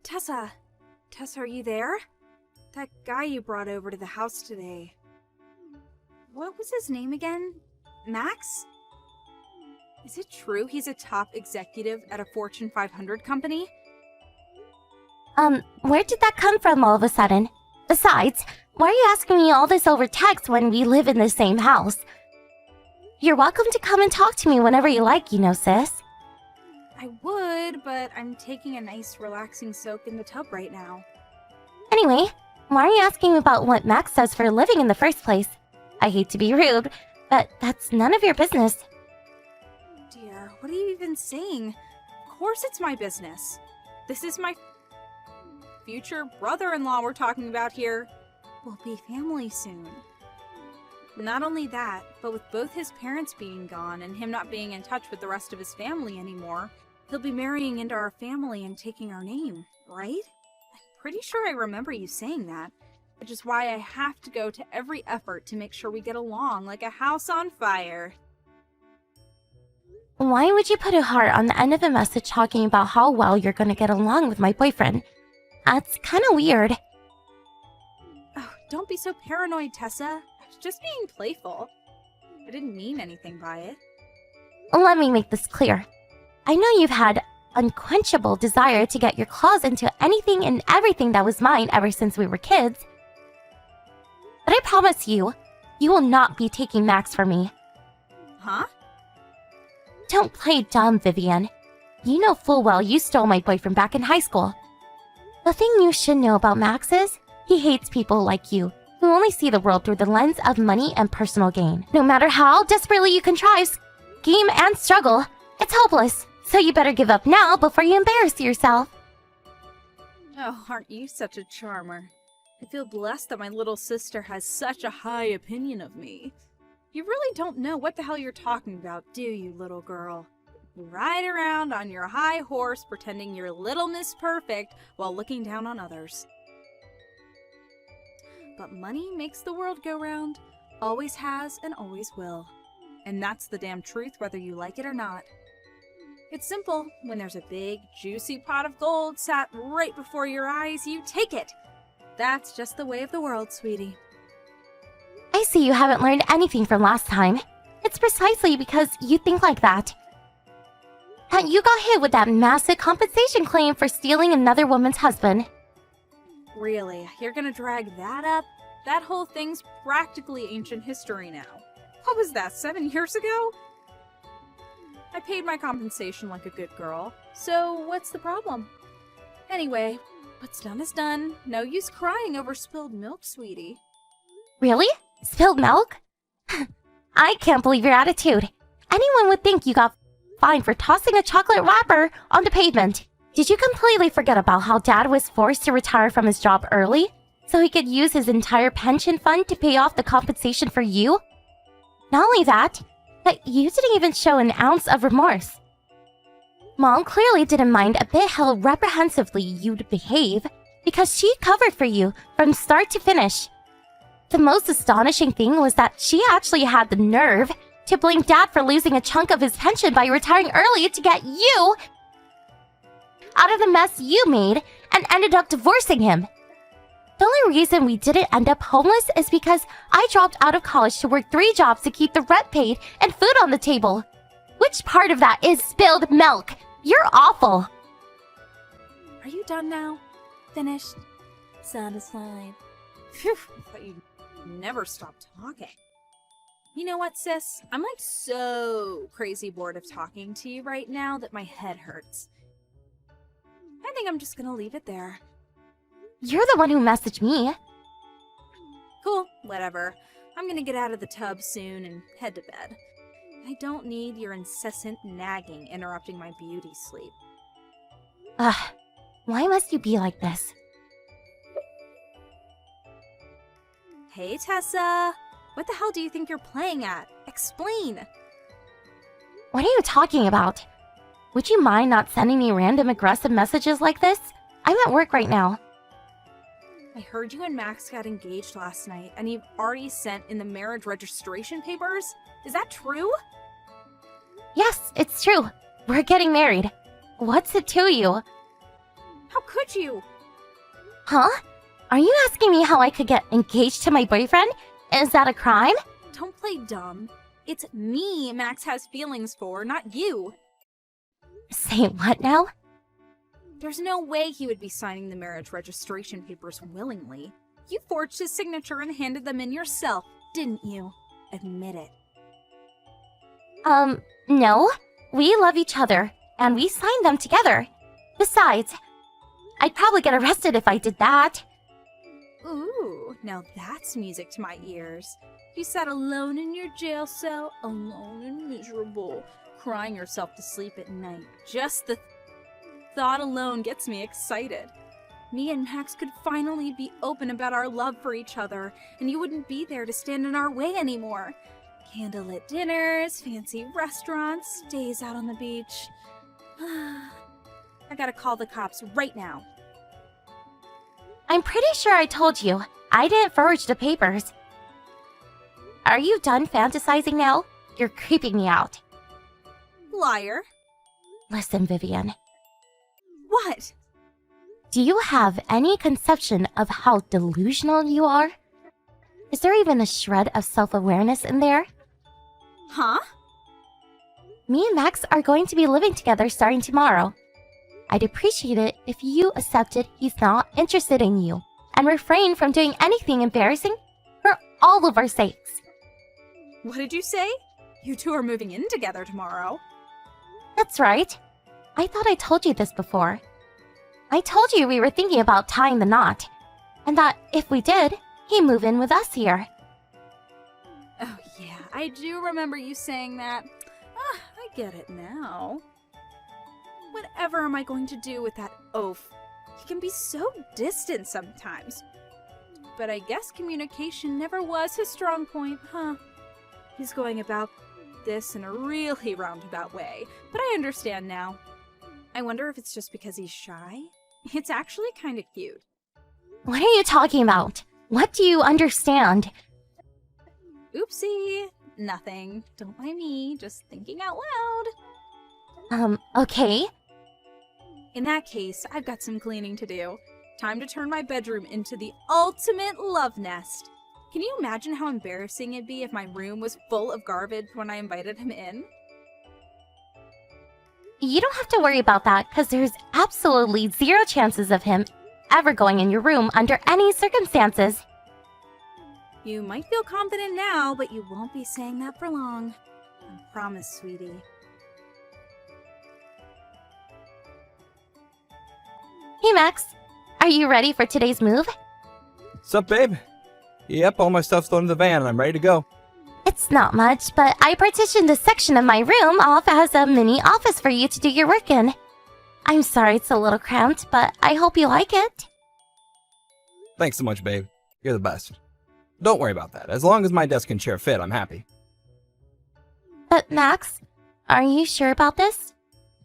Tessa! Tessa, are you there? That guy you brought over to the house today. What was his name again? Max? Is it true he's a top executive at a Fortune 500 company? Where did that come from all of a sudden? Besides, why are you asking me all this over text when we live in the same house? You're welcome to come and talk to me whenever you like, sis. I would, but I'm taking a nice relaxing soak in the tub right now. Anyway, why are you asking about what Max does for a living in the first place? I hate to be rude, but that's none of your business. Dear, what are you even saying? Of course it's my business. This is my future brother-in-law we're talking about here. We'll be family soon. Not only that, but with both his parents being gone and him not being in touch with the rest of his family anymore, he'll be marrying into our family and taking our name, right? I'm pretty sure I remember you saying that, which is why I have to go to every effort to make sure we get along like a house on fire. Why would you put a heart on the end of a message talking about how well you're gonna get along with my boyfriend? That's kinda weird. Oh, don't be so paranoid, Tessa. I was just being playful. I didn't mean anything by it. Let me make this clear. I know you've had unquenchable desire to get your claws into anything and everything that was mine ever since we were kids. But I promise you, you will not be taking Max from me. Huh? Don't play dumb, Vivian. You know full well you stole my boyfriend back in high school. The thing you should know about Max is, he hates people like you, who only see the world through the lens of money and personal gain. No matter how desperately you contrive, scheme, and struggle, it's hopeless. So you better give up now before you embarrass yourself. Oh, aren't you such a charmer? I feel blessed that my little sister has such a high opinion of me. You really don't know what the hell you're talking about, do you, little girl? You ride around on your high horse pretending you're Little Miss Perfect while looking down on others. But money makes the world go round, always has and always will. And that's the damn truth whether you like it or not. It's simple. When there's a big, juicy pot of gold sat right before your eyes, you take it. That's just the way of the world, sweetie. I see you haven't learned anything from last time. It's precisely because you think like that. And you got hit with that massive compensation claim for stealing another woman's husband. Really? You're gonna drag that up? That whole thing's practically ancient history now. What was that, 7 years ago? I paid my compensation like a good girl, so what's the problem? Anyway, what's done is done. No use crying over spilled milk, sweetie. Really? Spilled milk? I can't believe your attitude. Anyone would think you got fined for tossing a chocolate wrapper on the pavement. Did you completely forget about how Dad was forced to retire from his job early so he could use his entire pension fund to pay off the compensation for you? Not only that, but you didn't even show an ounce of remorse. Mom clearly didn't mind a bit how reprehensively you'd behave because she covered for you from start to finish. The most astonishing thing was that she actually had the nerve to blame Dad for losing a chunk of his pension by retiring early to get you out of the mess you made and ended up divorcing him. The only reason we didn't end up homeless is because I dropped out of college to work 3 jobs to keep the rent paid and food on the table. Which part of that is spilled milk? You're awful. Are you done now? Finished? Satisfied? Phew, I thought you'd never stop talking. You know what, sis? I'm like so crazy bored of talking to you right now that my head hurts. I think I'm just gonna leave it there. You're the one who messaged me. Cool, whatever. I'm gonna get out of the tub soon and head to bed. I don't need your incessant nagging interrupting my beauty sleep. Ugh, why must you be like this? Hey, Tessa! What the hell do you think you're playing at? Explain! What are you talking about? Would you mind not sending me random aggressive messages like this? I'm at work right now. I heard you and Max got engaged last night, and you've already sent in the marriage registration papers? Is that true? Yes, it's true. We're getting married. What's it to you? How could you? Huh? Are you asking me how I could get engaged to my boyfriend? Is that a crime? Don't play dumb. It's me Max has feelings for, not you. Say what now? There's no way he would be signing the marriage registration papers willingly. You forged his signature and handed them in yourself, didn't you? Admit it. No. We love each other, and we signed them together. Besides, I'd probably get arrested if I did that. Ooh, now that's music to my ears. You sat alone in your jail cell, alone and miserable, crying yourself to sleep at night. Just the thought alone gets me excited. Me and Max could finally be open about our love for each other, and you wouldn't be there to stand in our way anymore. Candlelit dinners, fancy restaurants, days out on the beach. I gotta call the cops right now. I'm pretty sure I told you. I didn't forge the papers. Are you done fantasizing now? You're creeping me out. Liar. Listen, Vivian. What? Do you have any conception of how delusional you are? Is there even a shred of self-awareness in there? Huh? Me and Max are going to be living together starting tomorrow. I'd appreciate it if you accepted he's not interested in you and refrain from doing anything embarrassing for all of our sakes. What did you say? You two are moving in together tomorrow. That's right. I thought I told you this before. I told you we were thinking about tying the knot, and that if we did, he'd move in with us here. Oh yeah, I do remember you saying that. I get it now. Whatever am I going to do with that oaf? He can be so distant sometimes. But I guess communication never was his strong point, huh? He's going about this in a really roundabout way, but I understand now. I wonder if it's just because he's shy? It's actually kind of cute. What are you talking about? What do you understand? Oopsie. Nothing. Don't mind me. Just thinking out loud. Okay. In that case, I've got some cleaning to do. Time to turn my bedroom into the ultimate love nest. Can you imagine how embarrassing it'd be if my room was full of garbage when I invited him in? You don't have to worry about that, because there's absolutely zero chances of him ever going in your room under any circumstances. You might feel confident now, but you won't be saying that for long. I promise, sweetie. Hey, Max. Are you ready for today's move? Sup, babe? Yep, all my stuff's loaded in the van and I'm ready to go. It's not much, but I partitioned a section of my room off as a mini office for you to do your work in. I'm sorry it's a little cramped, but I hope you like it. Thanks so much, babe. You're the best. Don't worry about that. As long as my desk and chair fit, I'm happy. But Max, are you sure about this?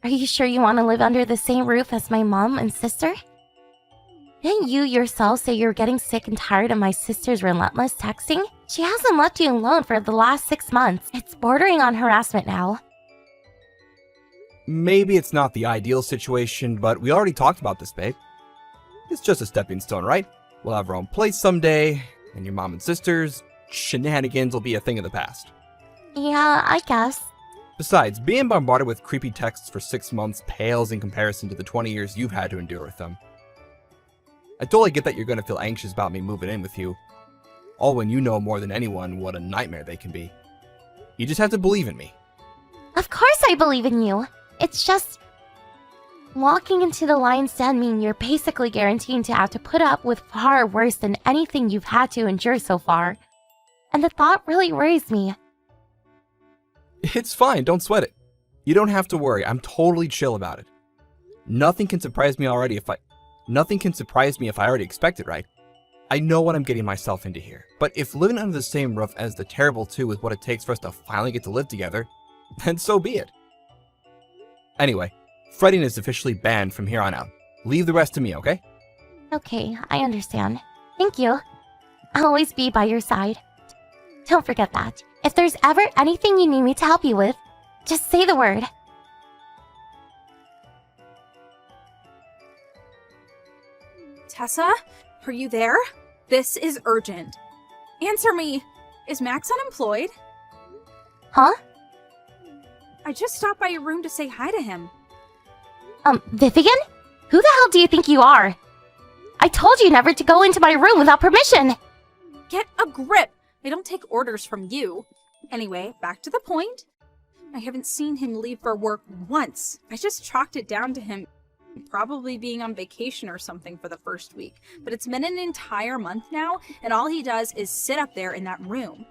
Are you sure you want to live under the same roof as my mom and sister? Didn't you yourself say you're getting sick and tired of my sister's relentless texting? She hasn't left you alone for the last 6 months. It's bordering on harassment now. Maybe it's not the ideal situation, but we already talked about this, babe. It's just a stepping stone, right? We'll have our own place someday, and your mom and sister's shenanigans will be a thing of the past. Yeah, I guess. Besides, being bombarded with creepy texts for 6 months pales in comparison to the 20 years you've had to endure with them. I totally get that you're going to feel anxious about me moving in with you, all when you know more than anyone what a nightmare they can be. You just have to believe in me. Of course I believe in you. It's just... walking into the lion's den means you're basically guaranteed to have to put up with far worse than anything you've had to endure so far. And the thought really worries me. It's fine, don't sweat it. You don't have to worry, I'm totally chill about it. Nothing can surprise me if I already expect it, right? I know what I'm getting myself into here, but if living under the same roof as the Terrible Two is what it takes for us to finally get to live together, then so be it. Anyway, fretting is officially banned from here on out. Leave the rest to me, okay? Okay, I understand. Thank you. I'll always be by your side. Don't forget that. If there's ever anything you need me to help you with, just say the word. Tessa, are you there? This is urgent. Answer me. Is Max unemployed? Huh? I just stopped by your room to say hi to him. Vivian? Who the hell do you think you are? I told you never to go into my room without permission! Get a grip! I don't take orders from you. Anyway, back to the point. I haven't seen him leave for work once. I just chalked it down to him probably being on vacation or something for the first week. But it's been an entire month now, and all he does is sit up there in that room.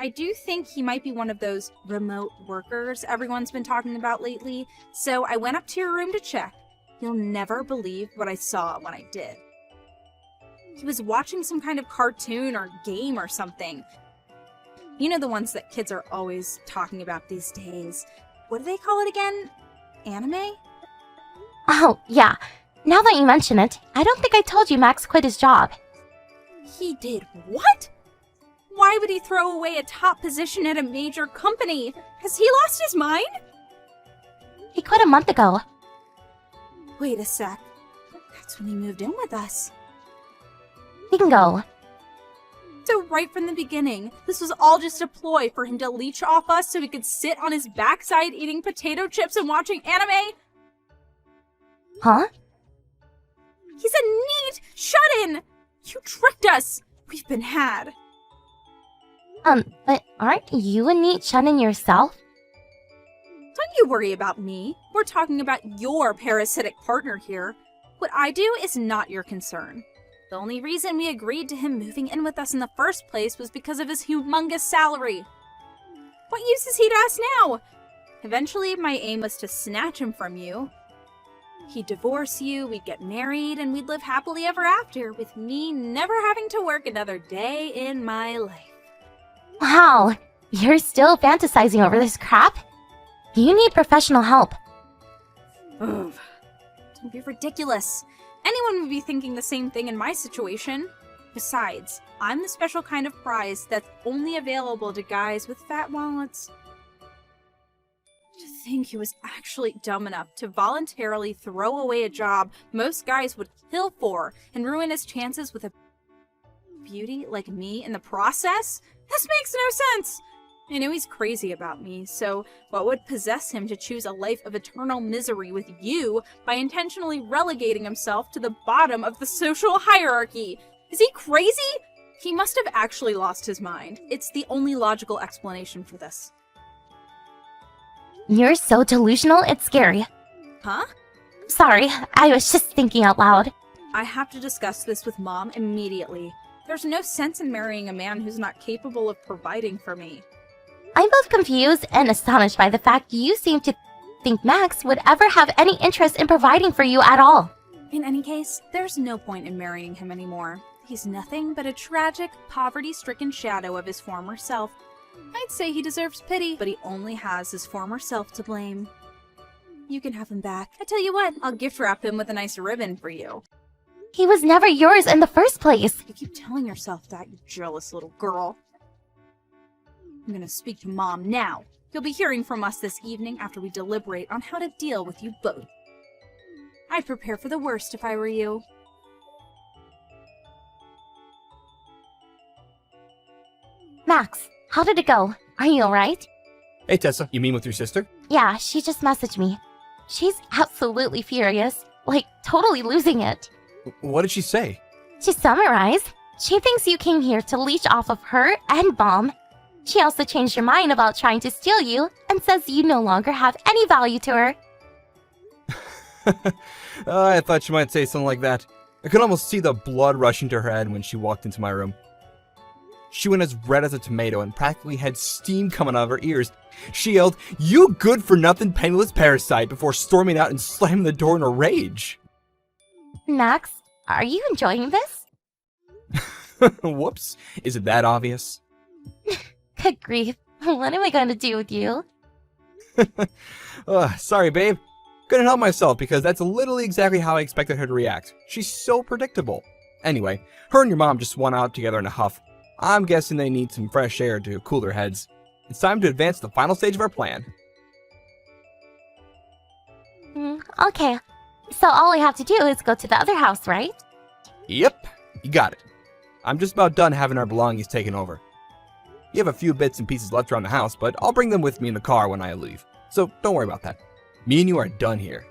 I do think he might be one of those remote workers everyone's been talking about lately, so I went up to your room to check. You'll never believe what I saw when I did. He was watching some kind of cartoon or game or something. You know, the ones that kids are always talking about these days. What do they call it again? Anime? Oh, yeah. Now that you mention it, I don't think I told you Max quit his job. He did what? Why would he throw away a top position at a major company? Has he lost his mind? He quit a month ago. Wait a sec. That's when he moved in with us. Bingo. So right from the beginning, this was all just a ploy for him to leech off us so he could sit on his backside eating potato chips and watching anime? Huh? He's a neat shut-in! You tricked us! We've been had. But aren't you a neat shut-in yourself? Don't you worry about me. We're talking about your parasitic partner here. What I do is not your concern. The only reason we agreed to him moving in with us in the first place was because of his humongous salary. What use is he to us now? Eventually, my aim was to snatch him from you. He'd divorce you, we'd get married, and we'd live happily ever after, with me never having to work another day in my life. Wow, you're still fantasizing over this crap? You need professional help. Ugh. Don't be ridiculous. Anyone would be thinking the same thing in my situation. Besides, I'm the special kind of prize that's only available to guys with fat wallets. To think he was actually dumb enough to voluntarily throw away a job most guys would kill for and ruin his chances with a beauty like me in the process? This makes no sense! I know he's crazy about me, so what would possess him to choose a life of eternal misery with you by intentionally relegating himself to the bottom of the social hierarchy? Is he crazy? He must have actually lost his mind. It's the only logical explanation for this. You're so delusional, it's scary. Huh? Sorry, I was just thinking out loud. I have to discuss this with Mom immediately. There's no sense in marrying a man who's not capable of providing for me. I'm both confused and astonished by the fact you seem to think Max would ever have any interest in providing for you at all. In any case, there's no point in marrying him anymore. He's nothing but a tragic, poverty-stricken shadow of his former self. I'd say he deserves pity, but he only has his former self to blame. You can have him back. I tell you what, I'll gift wrap him with a nice ribbon for you. He was never yours in the first place. You keep telling yourself that, you jealous little girl. I'm gonna speak to Mom now. You'll be hearing from us this evening after we deliberate on how to deal with you both. I'd prepare for the worst if I were you. Max, how did it go? Are you alright? Hey, Tessa, you mean with your sister? Yeah, she just messaged me. She's absolutely furious. Like, totally losing it. What did she say? To summarize, she thinks you came here to leech off of her and Mom. She also changed her mind about trying to steal you and says you no longer have any value to her. I thought she might say something like that. I could almost see the blood rushing to her head when she walked into my room. She went as red as a tomato and practically had steam coming out of her ears. She yelled, "You good-for-nothing penniless parasite," before storming out and slamming the door in a rage. Max, are you enjoying this? Whoops. Is it that obvious? Good grief. What am I going to do with you? Sorry, babe. Couldn't help myself because that's literally exactly how I expected her to react. She's so predictable. Anyway, her and your mom just went out together in a huff. I'm guessing they need some fresh air to cool their heads. It's time to advance to the final stage of our plan. Okay. So all I have to do is go to the other house, right? Yep, you got it. I'm just about done having our belongings taken over. You have a few bits and pieces left around the house, but I'll bring them with me in the car when I leave. So don't worry about that. Me and you are done here.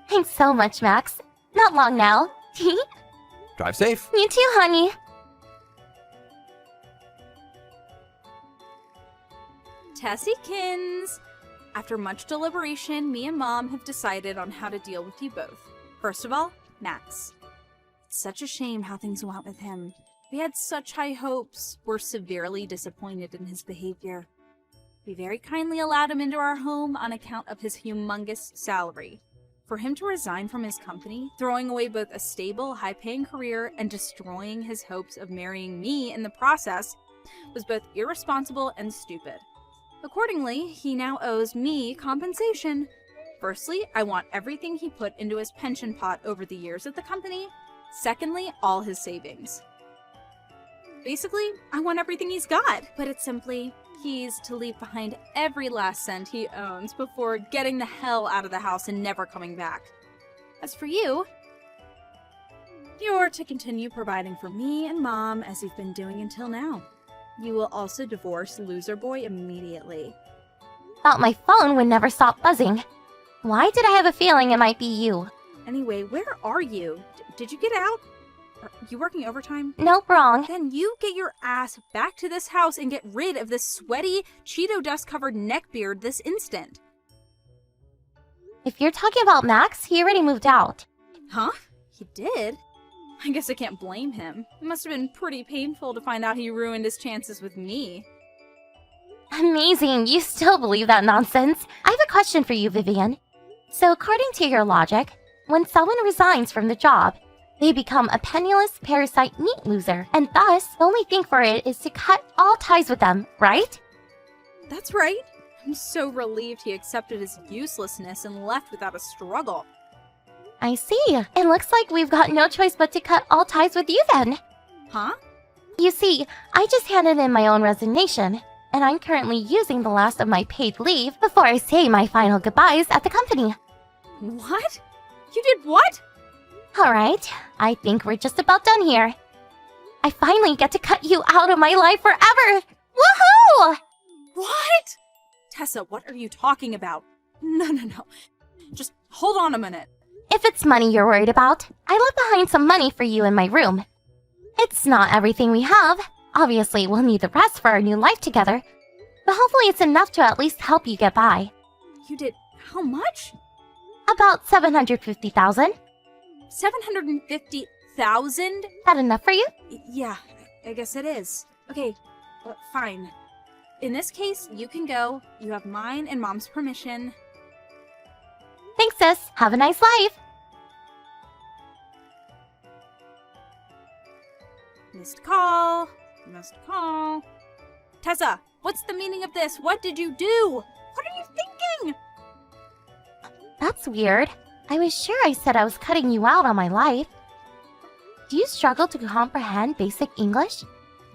Thanks so much, Max. Not long now. Drive safe. You too, honey. Tessykins! After much deliberation, me and Mom have decided on how to deal with you both. First of all, Max. It's such a shame how things went with him. We had such high hopes. We're severely disappointed in his behavior. We very kindly allowed him into our home on account of his humongous salary. For him to resign from his company, throwing away both a stable, high-paying career and destroying his hopes of marrying me in the process, was both irresponsible and stupid. Accordingly, he now owes me compensation. Firstly, I want everything he put into his pension pot over the years at the company. Secondly, all his savings. Basically, I want everything he's got. But it's simply, he's to leave behind every last cent he owns before getting the hell out of the house and never coming back. As for you, you're to continue providing for me and Mom as you've been doing until now. You will also divorce Loser Boy immediately. Thought my phone would never stop buzzing. Why did I have a feeling it might be you? Anyway, where are you? Did you get out? Are you working overtime? Nope, wrong. Then you get your ass back to this house and get rid of this sweaty, Cheeto dust-covered neckbeard this instant. If you're talking about Max, he already moved out. Huh? He did? I guess I can't blame him. It must have been pretty painful to find out he ruined his chances with me. Amazing, you still believe that nonsense. I have a question for you, Vivian. So according to your logic, when someone resigns from the job, they become a penniless parasite meat loser, and thus the only thing for it is to cut all ties with them, right? That's right. I'm so relieved he accepted his uselessness and left without a struggle. I see. It looks like we've got no choice but to cut all ties with you then. Huh? You see, I just handed in my own resignation, and I'm currently using the last of my paid leave before I say my final goodbyes at the company. What? You did what? Alright, I think we're just about done here. I finally get to cut you out of my life forever! Woohoo! What? Tessa, what are you talking about? No. Just hold on a minute. If it's money you're worried about, I left behind some money for you in my room. It's not everything we have. Obviously, we'll need the rest for our new life together. But hopefully it's enough to at least help you get by. You did how much? About 750,000. 750,000? That enough for you? Yeah, I guess it is. Okay, fine. In this case, you can go. You have mine and Mom's permission. Thanks, sis. Have a nice life. Missed call. Tessa, what's the meaning of this? What did you do? What are you thinking? That's weird. I was sure I said I was cutting you out on my life. Do you struggle to comprehend basic English?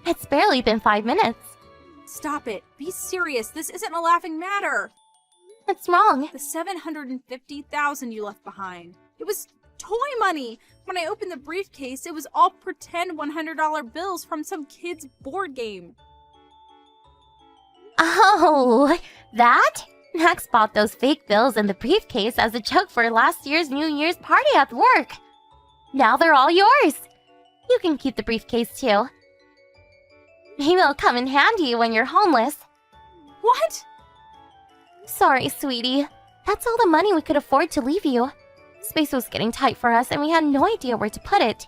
It's barely been 5 minutes. Stop it. Be serious. This isn't a laughing matter. What's wrong? The 750,000 you left behind. It was toy money. When I opened the briefcase, it was all pretend $100 bills from some kid's board game. Oh, that? Max bought those fake bills in the briefcase as a joke for last year's New Year's party at work. Now they're all yours. You can keep the briefcase too. Maybe it'll come in handy when you're homeless. What? Sorry, sweetie. That's all the money we could afford to leave you. Space was getting tight for us and we had no idea where to put it.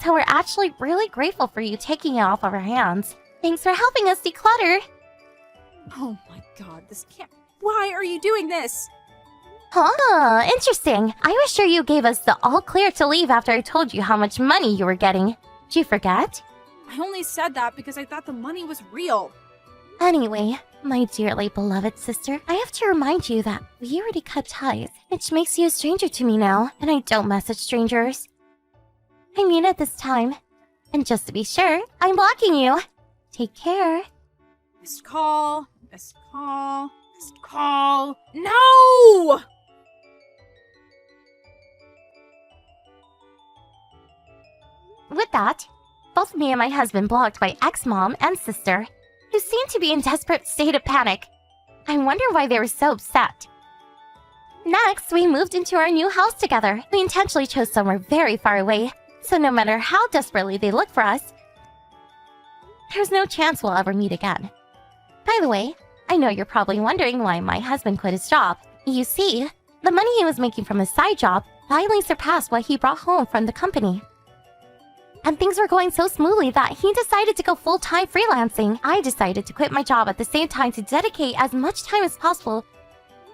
So we're actually really grateful for you taking it off of our hands. Thanks for helping us declutter. Oh my god, this can't... Why are you doing this? Huh, interesting. I was sure you gave us the all clear to leave after I told you how much money you were getting. Did you forget? I only said that because I thought the money was real. Anyway, my dearly beloved sister, I have to remind you that we already cut ties, which makes you a stranger to me now, and I don't message strangers. I mean it this time. And just to be sure, I'm blocking you. Take care. Missed call. No! With that, both me and my husband blocked by ex-mom and sister, who seemed to be in desperate state of panic. I wonder why they were so upset. Next, we moved into our new house together. We intentionally chose somewhere very far away, so no matter how desperately they look for us, there's no chance we'll ever meet again. By the way, I know you're probably wondering why my husband quit his job. You see, the money he was making from his side job finally surpassed what he brought home from the company. And things were going so smoothly that he decided to go full-time freelancing. I decided to quit my job at the same time to dedicate as much time as possible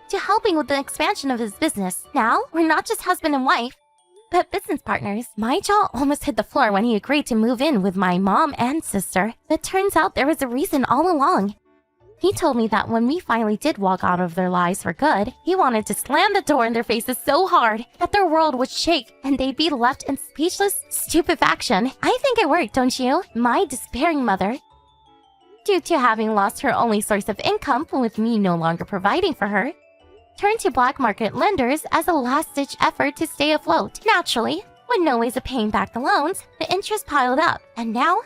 to helping with the expansion of his business. Now, we're not just husband and wife, but business partners. My jaw almost hit the floor when he agreed to move in with my mom and sister. But turns out there was a reason all along. He told me that when we finally did walk out of their lives for good, he wanted to slam the door in their faces so hard that their world would shake and they'd be left in speechless stupefaction. I think it worked, don't you? My despairing mother, due to having lost her only source of income with me no longer providing for her, turned to black market lenders as a last-ditch effort to stay afloat. Naturally, with no ways of paying back the loans, the interest piled up, and now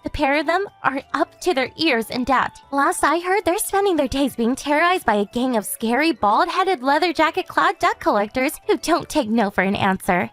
the pair of them are up to their ears in debt. Last I heard, they're spending their days being terrorized by a gang of scary, bald-headed, leather jacket-clad debt collectors who don't take no for an answer.